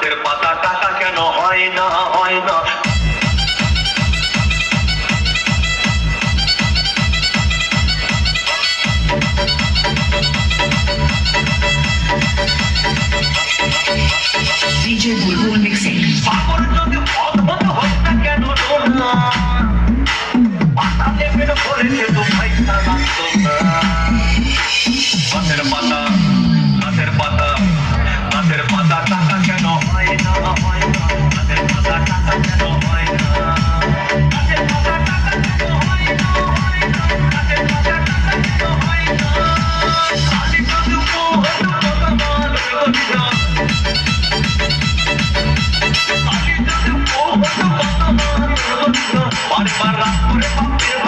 গাছের পাতা টাকা কেন হয় না হয় না DJ Bulbul mixing. পাগল যদি অদ্ভুত হয় না কেন না পাতা দেবেন বলেছে তো পয়সা লাগতো না গাছের পাতা গাছের পাতা গাছের পাতা টাকা কেন হয় না হয় না গাছের পাতা টাকা কেন হয় না গাছের পাতা টাকা কেন হয় না হয় না গাছের পাতা টাকা কেন হয় না খালি শুধু মোহন ভগবান রবিনা খালি শুধু মোহন ভগবান রবিনা বারবার রাত করে